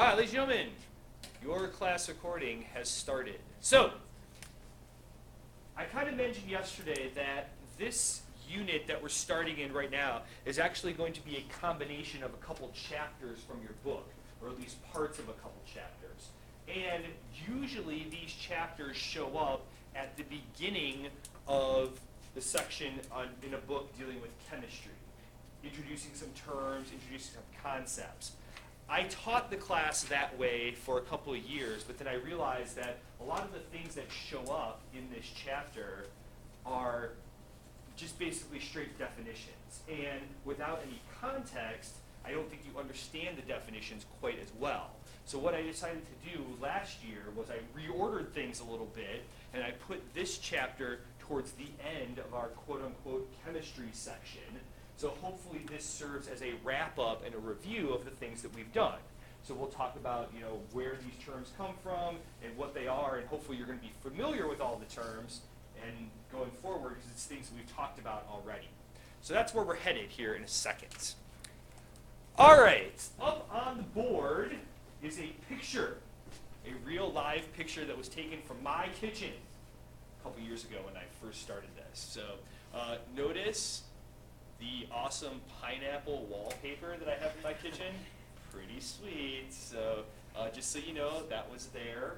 Ladies and gentlemen, your class recording has started. So, I kind of mentioned yesterday that this unit that we're starting in right now is actually going to be a combination of a couple chapters from your book, or at least parts of a couple chapters. And usually these chapters show up at the beginning of the section in a book dealing with chemistry, introducing some terms, introducing some concepts. I taught the class that way for a couple of years, but then I realized that a lot of the things that show up in this chapter are just basically straight definitions. And without any context, I don't think you understand the definitions quite as well. So what I decided to do last year was I reordered things a little bit, and I put this chapter towards the end of our quote-unquote chemistry section. So hopefully this serves as a wrap-up and a review of the things that we've done. So we'll talk about, where these terms come from and what they are, and hopefully you're going to be familiar with all the terms and going forward because it's things that we've talked about already. So that's where we're headed here in a second. All right, up on the board is a picture, a real live picture that was taken from my kitchen a couple years ago when I first started this. So notice the awesome pineapple wallpaper that I have in my kitchen. Pretty sweet. So just so you know, that was there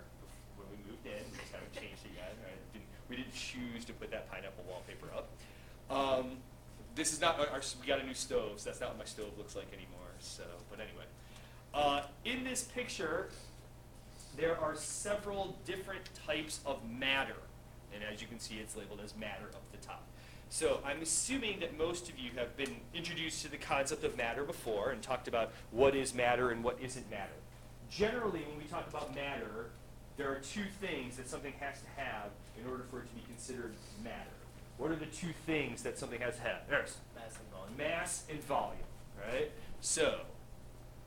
when we moved in. We just haven't changed it yet. We didn't choose to put that pineapple wallpaper up. This is not we got a new stove, so that's not what my stove looks like anymore. So, but anyway, in this picture, there are several different types of matter, and as you can see, it's labeled as matter up the top. So I'm assuming that most of you have been introduced to the concept of matter before and talked about what is matter and what isn't matter. Generally, when we talk about matter, there are two things that something has to have in order for it to be considered matter. What are the two things that something has to have? There's mass and volume. Mass and volume, right? So,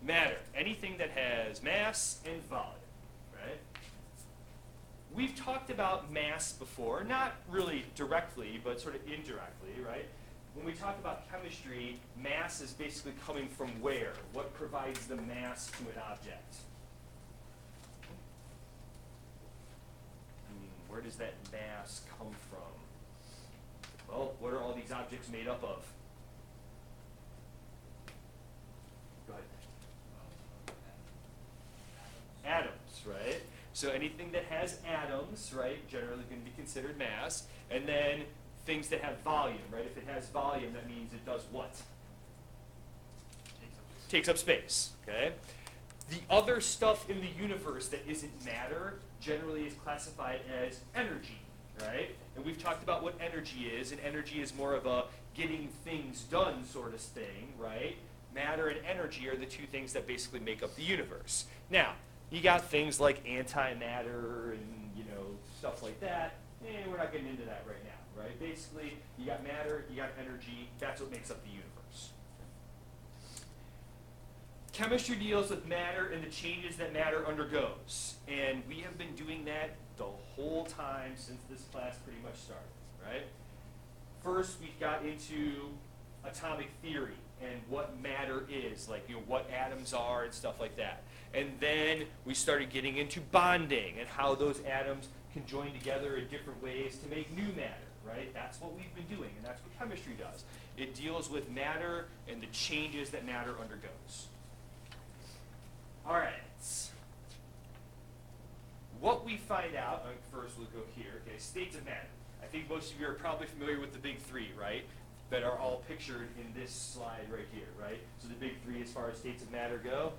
matter, anything that has mass and volume, right? We've talked about mass before, not really directly, but sort of indirectly, right? When we talk about chemistry, mass is basically coming from where? What provides the mass to an object? Where does that mass come from? Well, what are all these objects made up of? Go ahead. Atoms, right? So anything that has atoms, right, generally going to be considered mass. And then things that have volume, right? If it has volume, that means it does what? Takes up space, okay? The other stuff in the universe that isn't matter generally is classified as energy, right? And we've talked about what energy is, and energy is more of a getting things done sort of thing, right? Matter and energy are the two things that basically make up the universe. Now, you got things like antimatter and, stuff like that. We're not getting into that right now, right? Basically, you got matter, you got energy, that's what makes up the universe. Chemistry deals with matter and the changes that matter undergoes. And we have been doing that the whole time since this class pretty much started, right? First, we got into atomic theory and what matter is, like what atoms are and stuff like that. And then we started getting into bonding and how those atoms can join together in different ways to make new matter, right? That's what we've been doing, and that's what chemistry does. It deals with matter and the changes that matter undergoes. All right. What we find out, first we'll go here, okay, states of matter. I think most of you are probably familiar with the big three, right? That are all pictured in this slide right here, right? So the big three as far as states of matter go.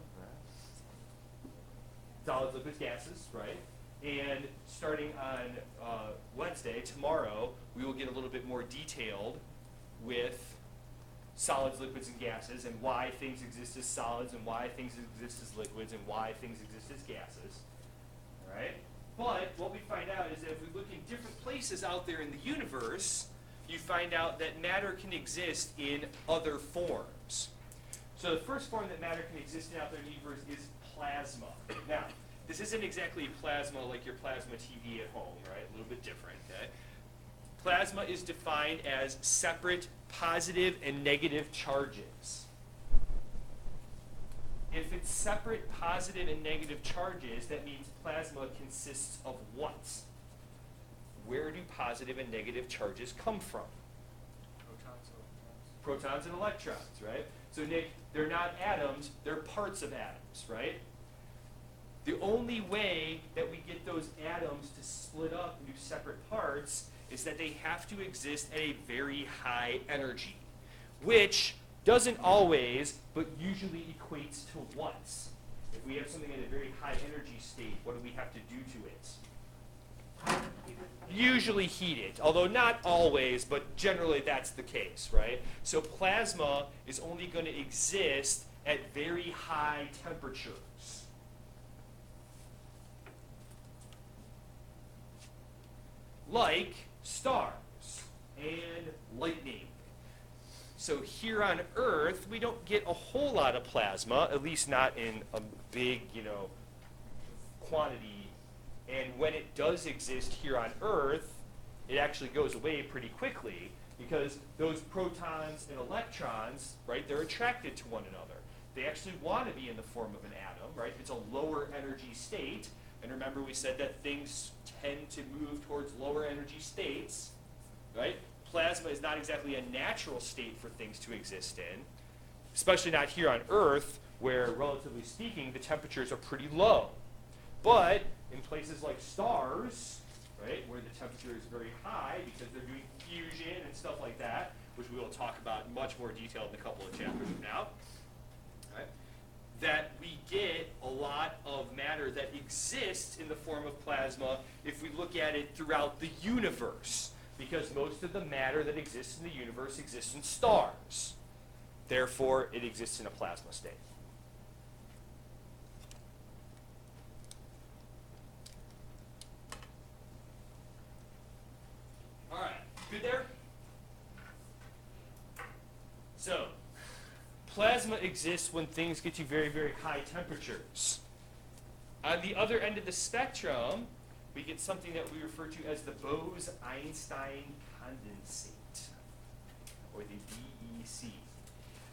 Solids, liquids, gases, right? And starting on Wednesday, tomorrow, we will get a little bit more detailed with solids, liquids, and gases, and why things exist as solids, and why things exist as liquids, and why things exist as gases, all right? But what we find out is that if we look in different places out there in the universe, you find out that matter can exist in other forms. So the first form that matter can exist in out there in the universe is plasma. Now, this isn't exactly plasma like your plasma TV at home, right? A little bit different, okay? Plasma is defined as separate positive and negative charges. If it's its separate positive and negative charges, that means plasma consists of what? Where do positive and negative charges come from? Protons and electrons, right? So Nick, they're not atoms, they're parts of atoms, right? The only way that we get those atoms to split up into separate parts is that they have to exist at a very high energy, which doesn't always, but usually equates to what? If we have something at a very high energy state, what do we have to do to it? Usually heat it, although not always, but generally that's the case, right? So plasma is only going to exist at very high temperatures. Like stars and lightning. So here on Earth, we don't get a whole lot of plasma, at least not in a big, quantity. And when it does exist here on Earth, it actually goes away pretty quickly because those protons and electrons, right, they're attracted to one another. They actually want to be in the form of an atom, right? It's a lower energy state. And remember we said that things tend to move towards lower energy states, right? Plasma is not exactly a natural state for things to exist in, especially not here on Earth, where, relatively speaking, the temperatures are pretty low. But in places like stars, right, where the temperature is very high because they're doing fusion and stuff like that, which we will talk about in much more detail in a couple of chapters from now, right, that we get a lot of matter that exists in the form of plasma if we look at it throughout the universe, because most of the matter that exists in the universe exists in stars. Therefore, it exists in a plasma state. All right, good there? So, plasma exists when things get to very, very high temperatures. On the other end of the spectrum, we get something that we refer to as the Bose-Einstein condensate, or the BEC.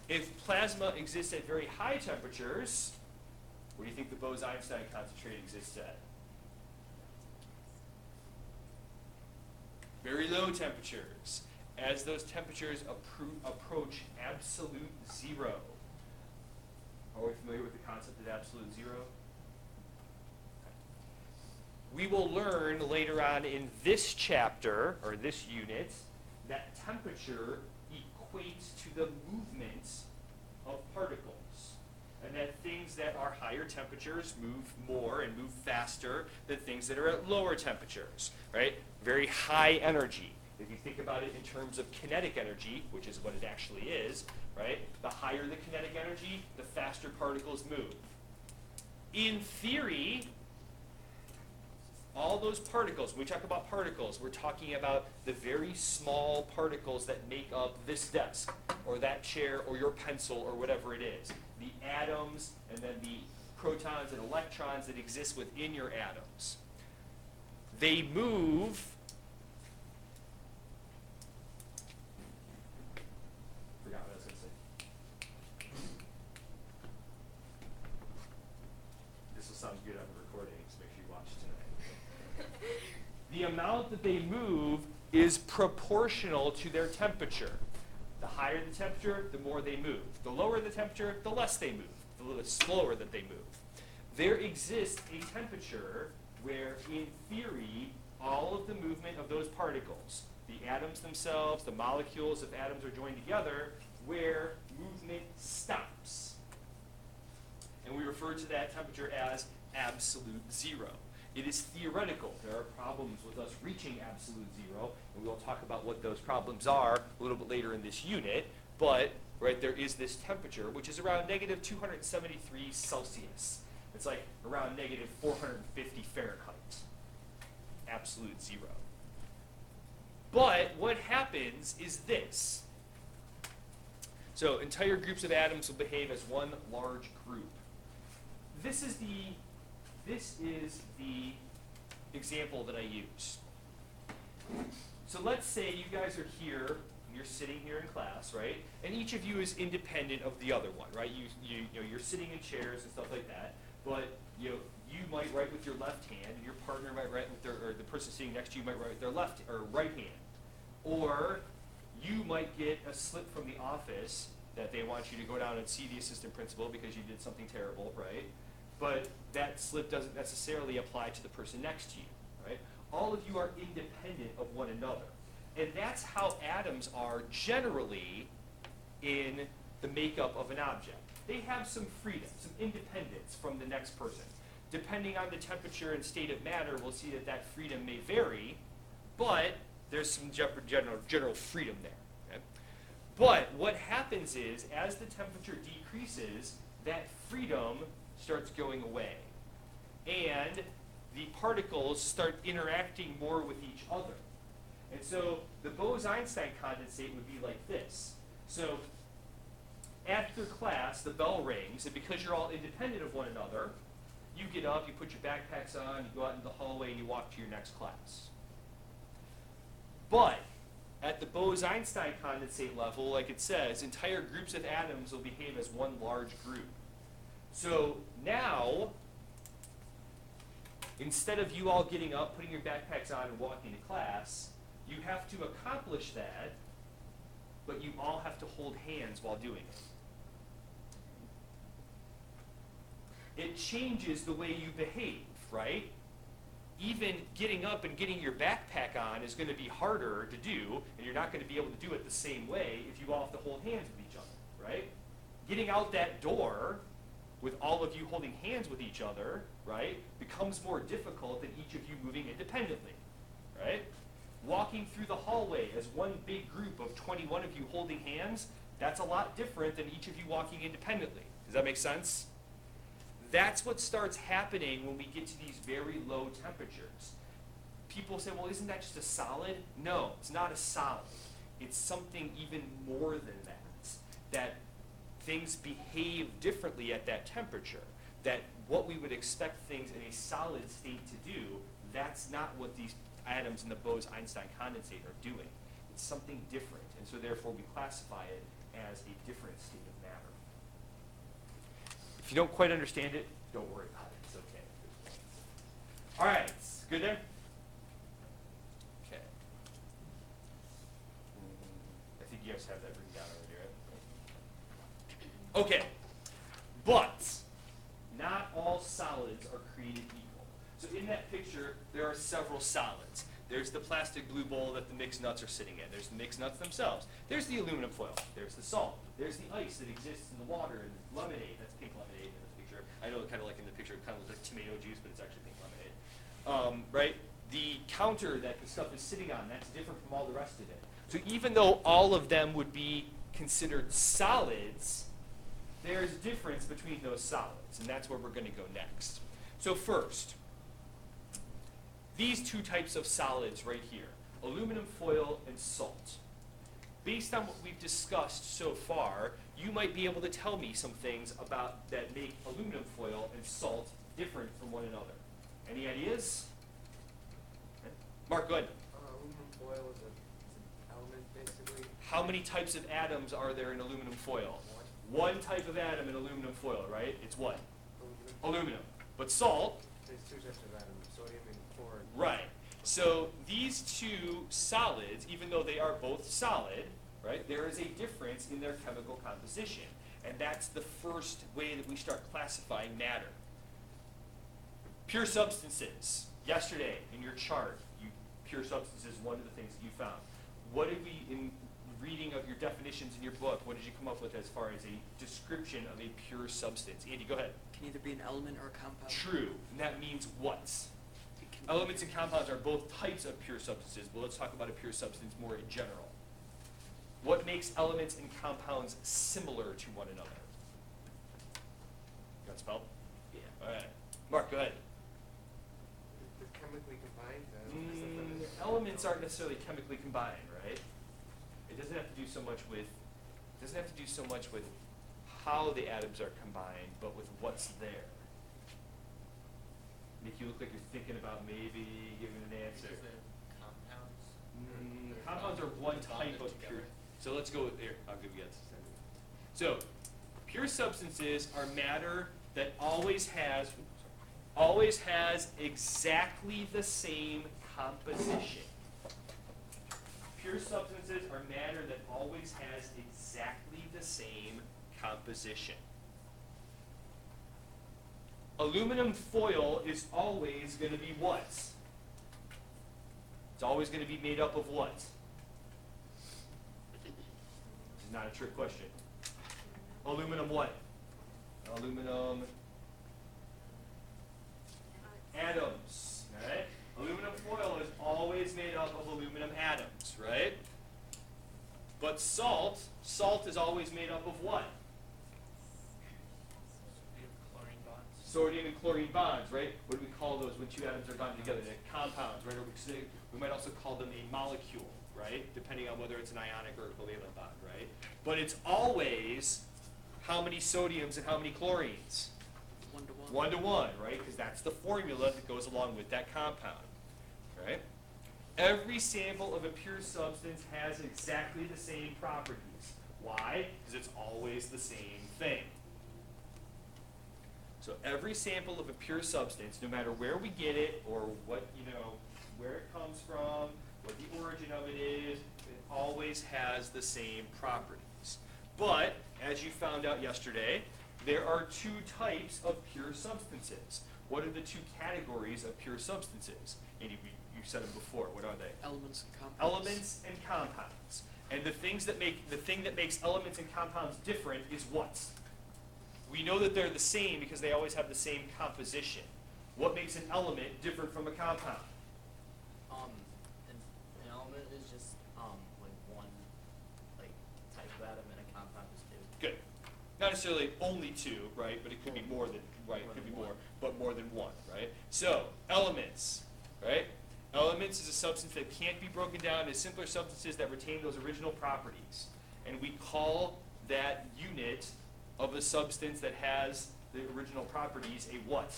If plasma exists at very high temperatures, where do you think the Bose-Einstein concentrate exists at? Very low temperatures. As those temperatures approach absolute zero. Are we familiar with the concept of absolute zero? We will learn later on in this chapter, or this unit, that temperature equates to the movement of particles. And that things that are higher temperatures move more and move faster than things that are at lower temperatures, right? Very high energy. If you think about it in terms of kinetic energy, which is what it actually is, right? The higher the kinetic energy, the faster particles move. In theory, all those particles, when we talk about particles, we're talking about the very small particles that make up this desk, or that chair, or your pencil, or whatever it is. The atoms, and then the protons and electrons that exist within your atoms. They move sounds good on the recording, so make sure you watch tonight. The amount that they move is proportional to their temperature. The higher the temperature, the more they move. The lower the temperature, the less they move, the little slower that they move. There exists a temperature where, in theory, all of the movement of those particles, the atoms themselves, the molecules, if atoms are joined together, where movement stops. And we refer to that temperature as absolute zero. It is theoretical. There are problems with us reaching absolute zero, and we'll talk about what those problems are a little bit later in this unit. But right there is this temperature, which is around negative 273 Celsius. It's like around negative 450 Fahrenheit. Absolute zero. But what happens is this. So entire groups of atoms will behave as one large group. This is the example that I use. So let's say you guys are here and you're sitting here in class, right? And each of you is independent of the other one, right? You know, you're sitting in chairs and stuff like that, but you know, you might write with your left hand, and your partner might write with their, or the person sitting next to you might write with their left or right hand. Or you might get a slip from the office that they want you to go down and see the assistant principal because you did something terrible, right? But that slip doesn't necessarily apply to the person next to you, right? All of you are independent of one another. And that's how atoms are generally in the makeup of an object. They have some freedom, some independence from the next person. Depending on the temperature and state of matter, we'll see that that freedom may vary, but there's some general freedom there. Okay? But what happens is, as the temperature decreases, that freedom starts going away. And the particles start interacting more with each other. And so the Bose-Einstein condensate would be like this. So after class, the bell rings, and because you're all independent of one another, you get up, you put your backpacks on, you go out into the hallway, and you walk to your next class. But at the Bose-Einstein condensate level, like it says, entire groups of atoms will behave as one large group. So now, instead of you all getting up, putting your backpacks on, and walking to class, you have to accomplish that, but you all have to hold hands while doing it. It changes the way you behave, right? Even getting up and getting your backpack on is going to be harder to do, and you're not going to be able to do it the same way if you all have to hold hands with each other, right? Getting out that door with all of you holding hands with each other, right, becomes more difficult than each of you moving independently, right? Walking through the hallway as one big group of 21 of you holding hands, that's a lot different than each of you walking independently. Does that make sense? That's what starts happening when we get to these very low temperatures. People say, well, isn't that just a solid? No, it's not a solid. It's something even more than that. That things behave differently at that temperature. That what we would expect things in a solid state to do, that's not what these atoms in the Bose-Einstein condensate are doing. It's something different, and so therefore we classify it as a different state of matter. If you don't quite understand it, don't worry about it. It's okay. All right, good there? Okay. I think you guys have that written down already, right? Okay, but not all solids are created equal. So in that picture, there are several solids. There's the plastic blue bowl that the mixed nuts are sitting in. There's the mixed nuts themselves. There's the aluminum foil. There's the salt. There's the ice that exists in the water and the lemonade. That's pink lemonade in this picture. I know kind of like in the picture, it kind of looks like tomato juice, but it's actually pink lemonade. Right? The counter that the stuff is sitting on, that's different from all the rest of it. So even though all of them would be considered solids, there's a difference between those solids, and that's where we're going to go next. So first, these two types of solids right here, aluminum foil and salt. Based on what we've discussed so far, you might be able to tell me some things about that make aluminum foil and salt different from one another. Any ideas? Okay. Mark, go ahead. Aluminum foil is an element, basically. How many types of atoms are there in aluminum foil? One type of atom in aluminum foil, right? It's what? Aluminum. But salt? There's two types of atoms, sodium and chlorine. Right. So these two solids, even though they are both solid, right, there is a difference in their chemical composition. And that's the first way that we start classifying matter. Pure substances. Yesterday, in your chart, pure substances, one of the things that you found. What did we, in reading of your definitions in your book, what did you come up with as far as a description of a pure substance? Andy, go ahead. Can either be an element or a compound. True. And that means what? Elements and compounds are both types of pure substances, but let's talk about a pure substance more in general. What makes elements and compounds similar to one another? Got it spelled? Yeah. All right. Mark, go ahead. They're chemically combined. Elements aren't necessarily chemically combined, right? It doesn't have to do so much with how the atoms are combined, but with what's there. Make you look like you're thinking about maybe giving an answer. Compounds? Compounds are one type of pure. So let's go with here. I'll give you that. So pure substances are matter that always has exactly the same composition. Pure substances are matter that always has exactly the same composition. Aluminum foil is always going to be what? It's always going to be made up of what? This is not a trick question. Aluminum what? Aluminum atoms, right? Aluminum foil is always made up of aluminum atoms, right? But salt is always made up of what? Chlorine bonds. Sodium and chlorine bonds, right? What do we call those when two atoms are bound together? They're compounds, right? Or we might also call them a molecule, right? Depending on whether it's an ionic or a covalent bond, right? But it's always how many sodiums and how many chlorines? 1 to 1. 1 to 1, right? Because that's the formula that goes along with that compound, right? Every sample of a pure substance has exactly the same properties. Why? Because it's always the same thing. So every sample of a pure substance, no matter where we get it or what, where it comes from, what the origin of it is, it always has the same properties. But, as you found out yesterday, there are two types of pure substances. What are the two categories of pure substances? And you said them before. What are they? Elements and compounds. Elements and compounds. And the thing that makes elements and compounds different is what? We know that they're the same because they always have the same composition. What makes an element different from a compound? An element is just like one type of atom, and a compound is two. Good. Not necessarily only two, right? But it could be more than, right? It could be more, but more than one, right? So, elements, right? Elements is a substance that can't be broken down into simpler substances that retain those original properties. And we call that unit of a substance that has the original properties a what?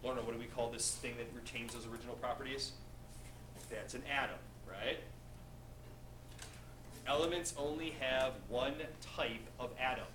Lorna, what do we call this thing that retains those original properties? That's an atom, right? Elements only have one type of atom.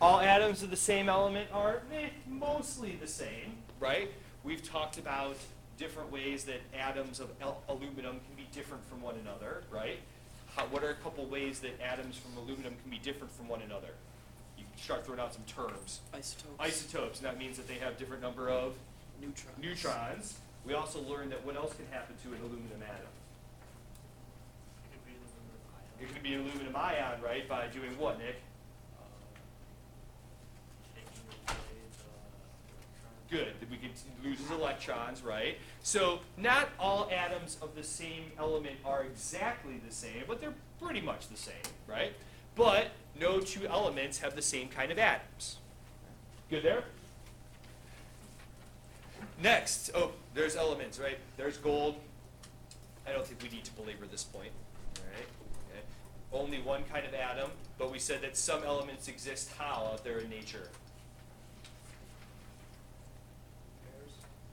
All atoms of the same element are mostly the same, right? We've talked about different ways that atoms of aluminum can be different from one another, right? What are a couple ways that atoms from aluminum can be different from one another? You can start throwing out some terms. Isotopes. Isotopes, and that means that they have different number of Neutrons. neutrons. We also learned that what else can happen to an aluminum atom? It could be an aluminum ion. It could be an aluminum ion, right, by doing what, Nick? Taking away the electrons. Good, that we could lose his electrons, right? So not all atoms of the same element are exactly the same, but they're pretty much the same, right? But no two elements have the same kind of atoms. Good there? Next, oh, there's elements, right? There's gold. I don't think we need to belabor this point, all right? Okay. Only one kind of atom, but we said that some elements exist how out there in nature? Pairs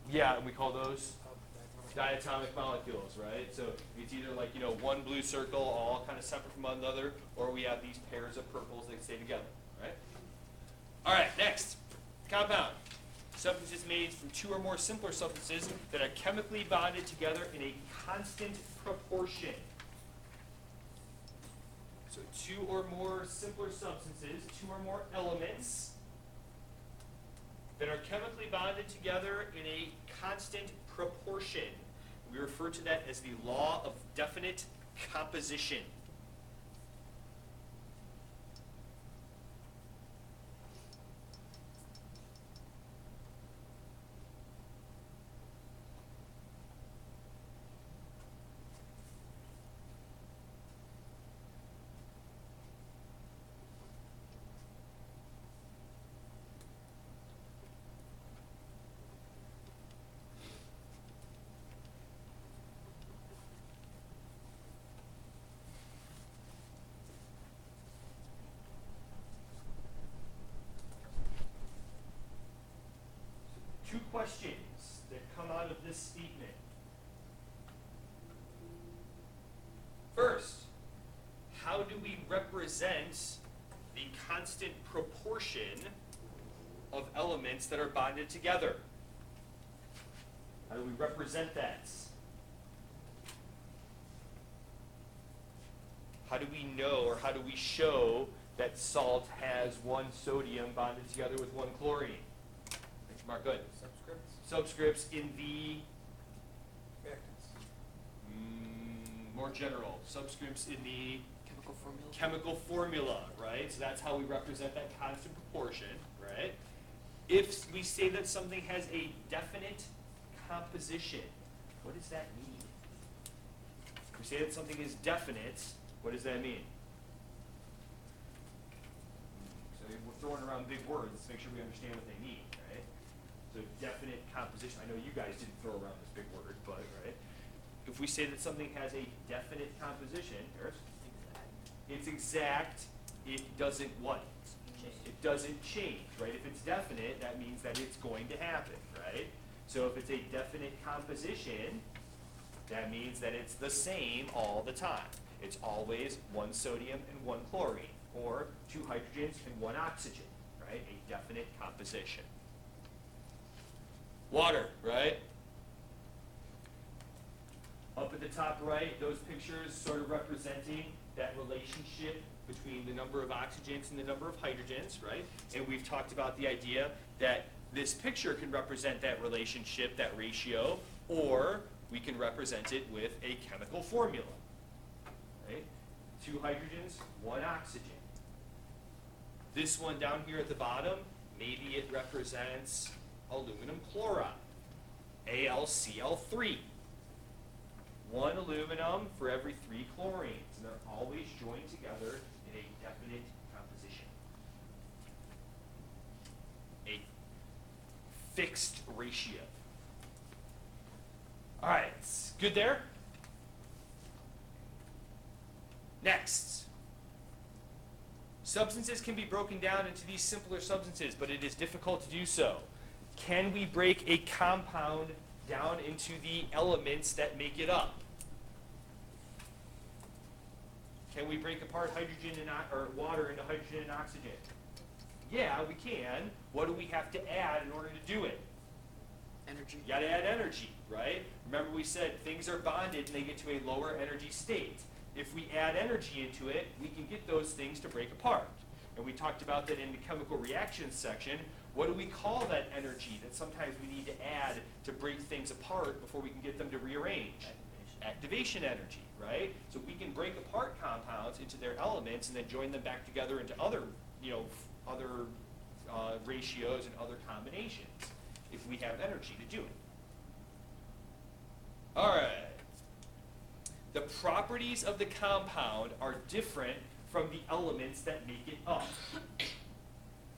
Yeah, and we call those of diatomic molecules, right? So it's either like, one blue circle all kind of separate from one another, or we have these pairs of purples that stay together, right? All right, next, compound. Substances made from two or more simpler substances that are chemically bonded together in a constant proportion. So two or more simpler substances, two or more elements that are chemically bonded together in a constant proportion. We refer to that as the law of definite composition. two questions that come out of this statement. First, how do we represent the constant proportion of elements that are bonded together? How do we represent that? How do we know, or how do we show that salt has one sodium bonded together with one chlorine? Thanks, Mark. Good. Subscripts? Subscripts in the Reactants. more general. Subscripts in the Chemical formula. chemical formula, right? So that's how we represent that constant proportion, right? If we say that something has a definite composition, what does that mean? If we say that something is definite, what does that mean? So we're throwing around big words. Let's make sure we understand what they mean, right? So definite composition. I know you guys didn't throw around this big word, but, right? If we say that something has a definite composition, it's exact, it doesn't what? It doesn't change, right? If it's definite, that means that it's going to happen, right? So if it's a definite composition, that means that it's the same all the time. It's always one sodium and one chlorine, or two hydrogens and one oxygen, right? A definite composition. Water, right? Up at the top right, those pictures sort of representing that relationship between the number of oxygens and the number of hydrogens, right? And we've talked about the idea that this picture can represent that relationship, that ratio, or we can represent it with a chemical formula, right? Two hydrogens, one oxygen. This one down here at the bottom, maybe it represents aluminum chloride, AlCl3. One aluminum for every 3 chlorines, and they're always joined together in a definite composition. A fixed ratio. All right, good there? Next. Substances can be broken down into these simpler substances, but it is difficult to do so. Can we break a compound down into the elements that make it up? Can we break apart hydrogen and or water into hydrogen and oxygen? Yeah, we can. What do we have to add in order to do it? Energy. You got to add energy, right? Remember we said things are bonded and they get to a lower energy state. If we add energy into it, we can get those things to break apart. And we talked about that in the chemical reactions section. What do we call that energy that sometimes we need to add to break things apart before we can get them to rearrange? Activation energy, right? So we can break apart compounds into their elements and then join them back together into other, ratios and other combinations if we have energy to do it. All right. The properties of the compound are different from the elements that make it up.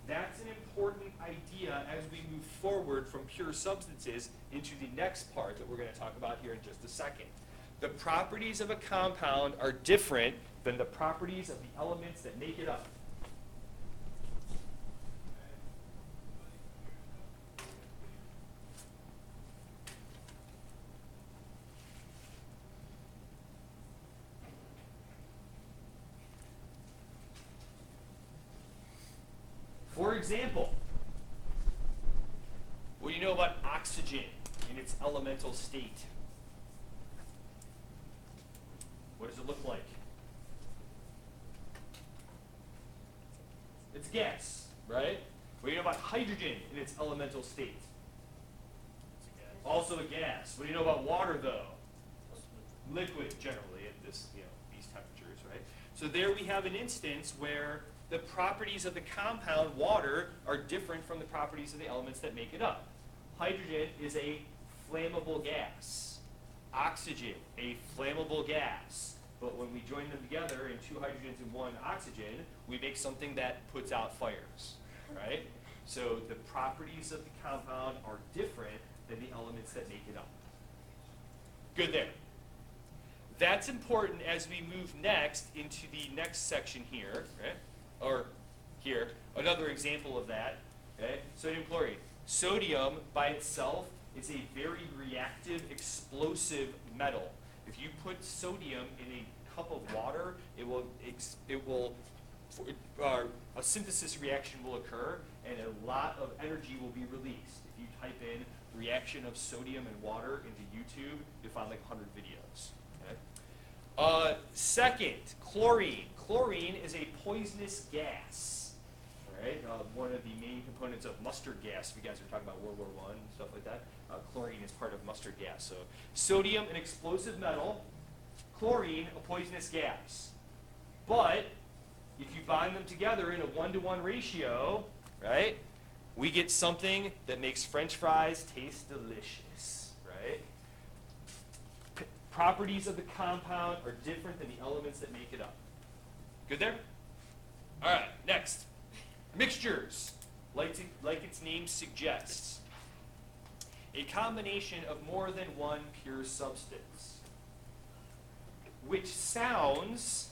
That's an important idea as we move forward from pure substances into the next part that we're going to talk about here in just a second. The properties of a compound are different than the properties of the elements that make it up. For example, what do you know about oxygen in its elemental state? What does it look like? It's gas, right? What do you know about hydrogen in its elemental state? Also a gas. What do you know about water, though? Liquid, generally, at this, these temperatures, right? So there we have an instance where the properties of the compound water are different from the properties of the elements that make it up. Hydrogen is a flammable gas. Oxygen, a flammable gas. But when we join them together in 2 hydrogens and 1 oxygen, we make something that puts out fires, right? So the properties of the compound are different than the elements that make it up. Good there. That's important as we move next into the next section here, right? Or here, another example of that, okay? Sodium chloride. Sodium by itself is a very reactive, explosive metal. If you put sodium in a cup of water, a synthesis reaction will occur, and a lot of energy will be released. If you type in reaction of sodium and water into YouTube, you'll find like 100 videos. Okay? Second, chlorine. Chlorine is a poisonous gas. All right? One of the main components of mustard gas. If you guys are talking about World War I and stuff like that, chlorine is part of mustard gas. So sodium, an explosive metal. Chlorine, a poisonous gas. But if you bind them together in a 1-to-1 ratio, right, we get something that makes French fries taste delicious, right? Properties of the compound are different than the elements that make it up. Good there? All right, next. Mixtures, like its name suggests. A combination of more than one pure substance, which sounds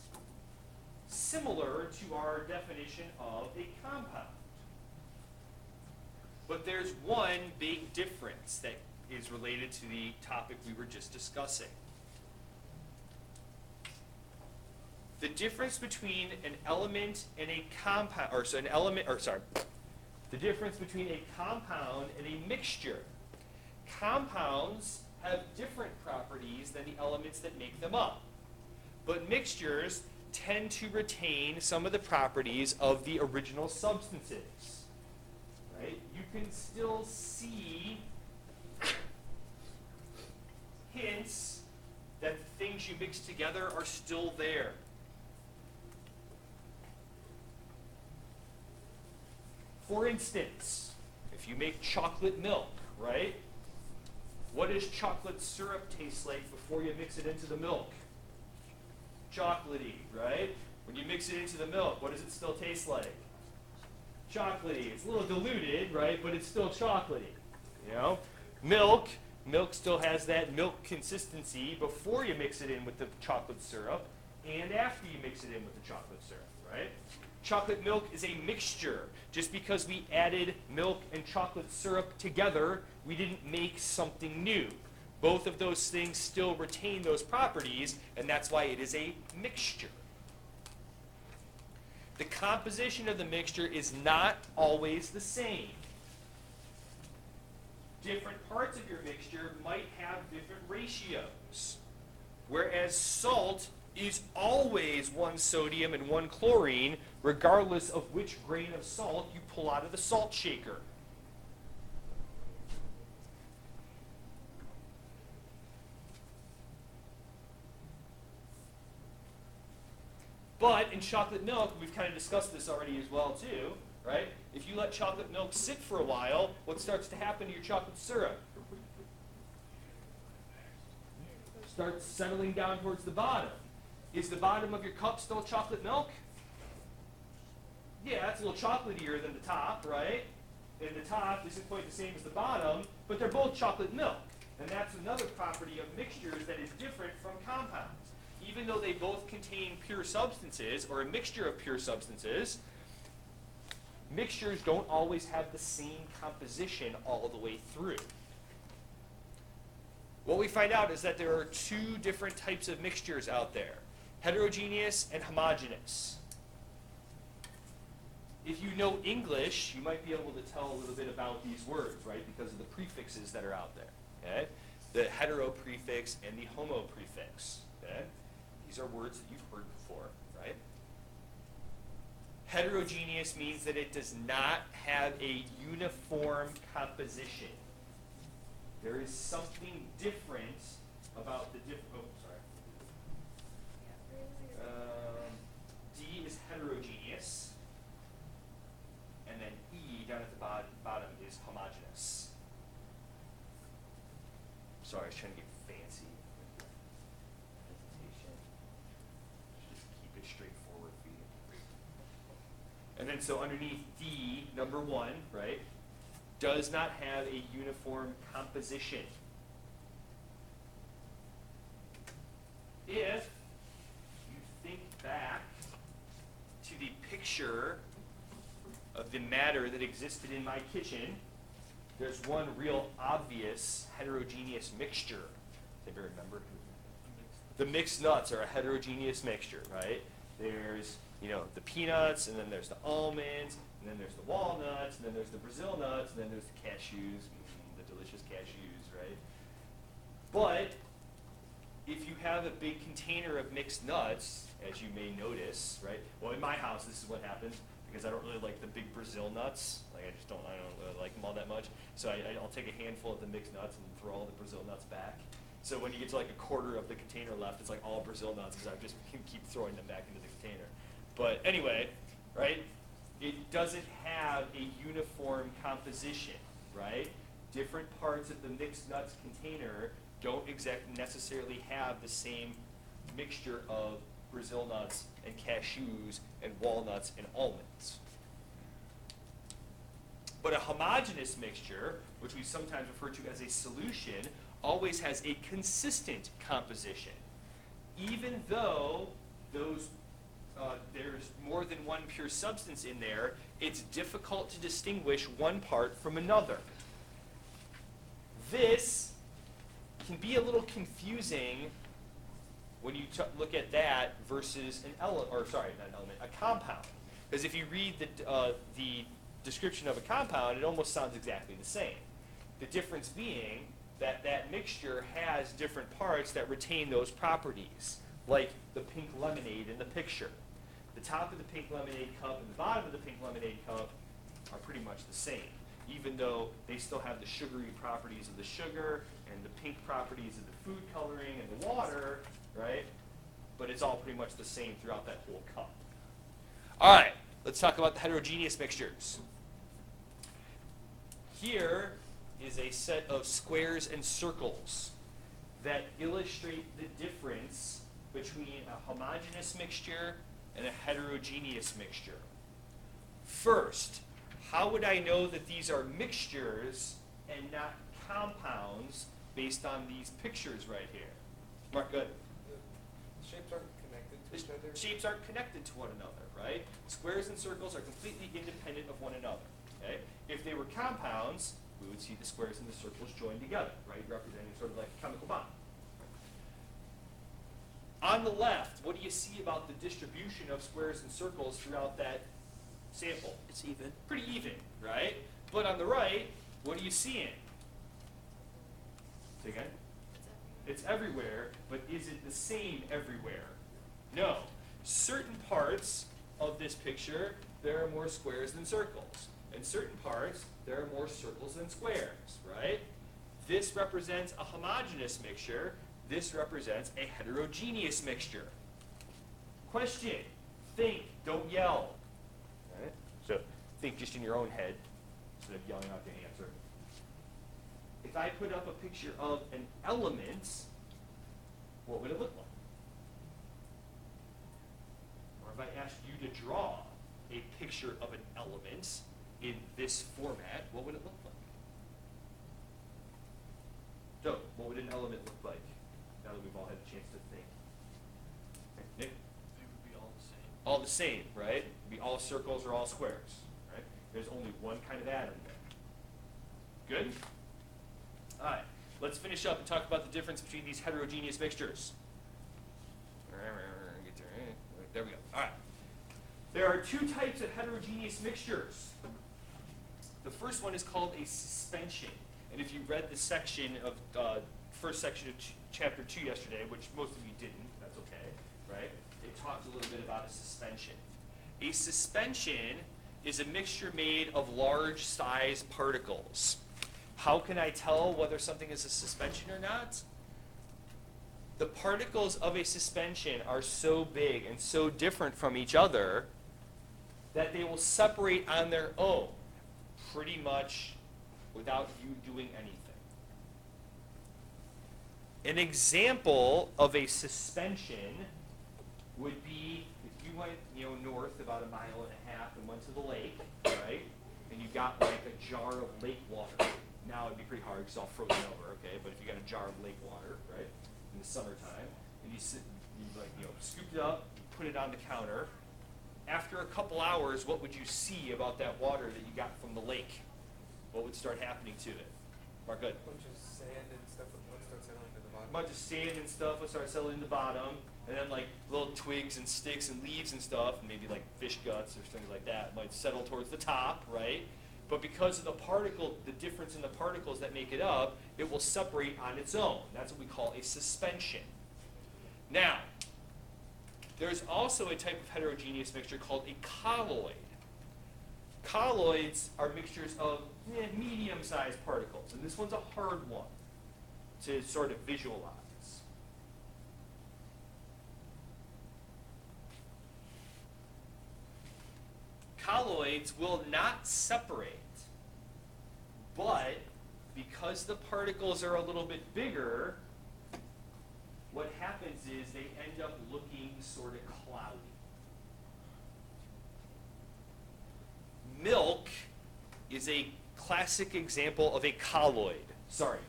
similar to our definition of a compound. But there's one big difference that is related to the topic we were just discussing. The difference between an element and a compound, the difference between a compound and a mixture. Compounds have different properties than the elements that make them up. But mixtures tend to retain some of the properties of the original substances. Right? You can still see hints that the things you mix together are still there. For instance, if you make chocolate milk, right? What does chocolate syrup taste like before you mix it into the milk? Chocolatey, right? When you mix it into the milk, what does it still taste like? Chocolatey. It's a little diluted, right? But it's still chocolatey. You know? Milk still has that milk consistency before you mix it in with the chocolate syrup and after you mix it in with the chocolate syrup, right? Chocolate milk is a mixture. Just because we added milk and chocolate syrup together, we didn't make something new. Both of those things still retain those properties, and that's why it is a mixture. The composition of the mixture is not always the same. Different parts of your mixture might have different ratios. Whereas salt is always one sodium and one chlorine, regardless of which grain of salt you pull out of the salt shaker. But in chocolate milk, we've kind of discussed this already as well too, right? If you let chocolate milk sit for a while, what starts to happen to your chocolate syrup? Starts settling down towards the bottom. Is the bottom of your cup still chocolate milk? Yeah, it's a little chocolatier than the top, right? And the top isn't quite the same as the bottom, but they're both chocolate milk. And that's another property of mixtures that is different from compounds. Even though they both contain pure substances, or a mixture of pure substances, mixtures don't always have the same composition all the way through. What we find out is that there are two different types of mixtures out there, heterogeneous and homogeneous. If you know English, you might be able to tell a little bit about these words, right, because of the prefixes that are out there. Okay? The hetero prefix and the homo prefix. Okay? These are words that you've heard before, right? Heterogeneous means that it does not have a uniform composition. There is something different about the D is heterogeneous, and then E down at the bottom is homogeneous. Sorry, I was trying to get fancy. Just keep it straightforward for you. And then so underneath D, number 1, right, does not have a uniform composition. If you think back to the picture of the matter that existed in my kitchen, there's one real obvious heterogeneous mixture. Does anybody remember? The mixed nuts are a heterogeneous mixture, right? There's, the peanuts, and then there's the almonds, and then there's the walnuts, and then there's the Brazil nuts, and then there's the cashews, the delicious cashews, right? But if you have a big container of mixed nuts, as you may notice, right? Well, in my house, this is what happens, because I don't really like the big Brazil nuts. Like, I don't really like them all that much. So I'll take a handful of the mixed nuts and throw all the Brazil nuts back. So when you get to like a quarter of the container left, it's like all Brazil nuts, because I just keep throwing them back into the container. But anyway, right? It doesn't have a uniform composition, right? Different parts of the mixed nuts container don't necessarily have the same mixture of Brazil nuts and cashews and walnuts and almonds. But a homogeneous mixture, which we sometimes refer to as a solution, always has a consistent composition. Even though there's more than one pure substance in there, it's difficult to distinguish one part from another. This can be a little confusing when you look at that versus a compound. Because if you read the description of a compound, it almost sounds exactly the same. The difference being that that mixture has different parts that retain those properties, like the pink lemonade in the picture. The top of the pink lemonade cup and the bottom of the pink lemonade cup are pretty much the same, even though they still have the sugary properties of the sugar and the pink properties of the food coloring and the water, right? But it's all pretty much the same throughout that whole cup. All right, let's talk about the heterogeneous mixtures. Here is a set of squares and circles that illustrate the difference between a homogeneous mixture and a heterogeneous mixture. First, how would I know that these are mixtures and not compounds based on these pictures right here? Mark, good. The shapes aren't connected to each other? Shapes aren't connected to one another, right? Squares and circles are completely independent of one another, okay? If they were compounds, we would see the squares and the circles joined together, right? Representing sort of like a chemical bond. On the left, what do you see about the distribution of squares and circles throughout that sample? It's even. Pretty even, right? But on the right, what are you seeing? Say again? It's everywhere, but is it the same everywhere? No. Certain parts of this picture, there are more squares than circles. In certain parts, there are more circles than squares, right? This represents a homogeneous mixture. This represents a heterogeneous mixture. Question. Think. Don't yell. All right? So think just in your own head instead of yelling out the answer. If I put up a picture of an element, what would it look like? Or if I asked you to draw a picture of an element in this format, what would it look like? So, what would an element look like? Now that we've all had a chance to think. Nick? They would be all the same. All the same, right? It'd be all circles or all squares, right? There's only one kind of atom there. Good? All right, let's finish up and talk about the difference between these heterogeneous mixtures. There we go. All right. There are two types of heterogeneous mixtures. The first one is called a suspension. And if you read the section of first section of chapter 2 yesterday, which most of you didn't, that's okay, right? It talks a little bit about a suspension. A suspension is a mixture made of large size particles. How can I tell whether something is a suspension or not? The particles of a suspension are so big and so different from each other that they will separate on their own pretty much without you doing anything. An example of a suspension would be if you went north about 1.5 miles and went to the lake, right? And you got like a jar of lake water. Now it'd be pretty hard because it's all frozen over, okay? But if you got a jar of lake water, right, in the summertime, and you scooped it up, you put it on the counter. After a couple hours, what would you see about that water that you got from the lake? what would start happening to it? Mark, good. A bunch of sand and stuff would start settling to the bottom. A bunch of sand and stuff would start settling to the bottom, and then like little twigs and sticks and leaves and stuff, and maybe like fish guts or things like that might settle towards the top, right? But because of the difference in the particles that make it up, it will separate on its own. That's what we call a suspension. Now, there's also a type of heterogeneous mixture called a colloid. Colloids are mixtures of medium-sized particles, and this one's a hard one to sort of visualize. Colloids will not separate, but because the particles are a little bit bigger, what happens is they end up looking sort of cloudy. Milk is a classic example of a colloid. Sorry,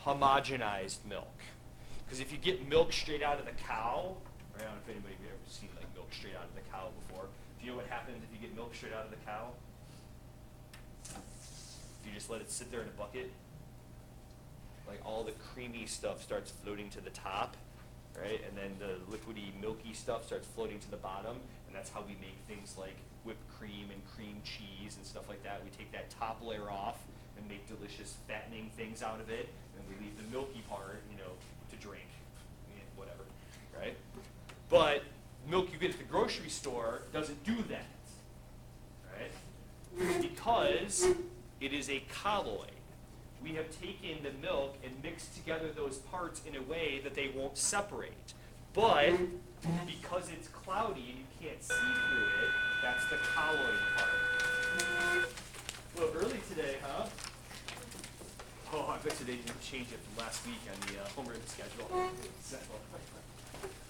homogenized milk. Because if you get milk straight out of the cow, I don't know if anybody have ever seen like milk straight out of the cow before. Do you know what happens if you get milk straight out of the cow? You just let it sit there in a bucket. Like all the creamy stuff starts floating to the top, right? And then the liquidy, milky stuff starts floating to the bottom. And that's how we make things like whipped cream and cream cheese and stuff like that. We take that top layer off and make delicious fattening things out of it. And we leave the milky part, to drink, whatever, right? But milk you get at the grocery store doesn't do that, right? Because it is a colloid. We have taken the milk and mixed together those parts in a way that they won't separate. But because it's cloudy and you can't see through it, that's the colloid part. A little early today, huh? Oh, I bet you they didn't change it from last week on the homeroom schedule. So.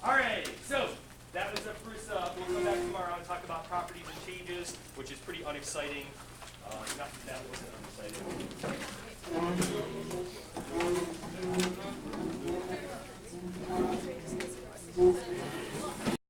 All right, so that was the first. We'll come back tomorrow and talk about properties and changes, which is pretty unexciting. Not that wasn't unexciting.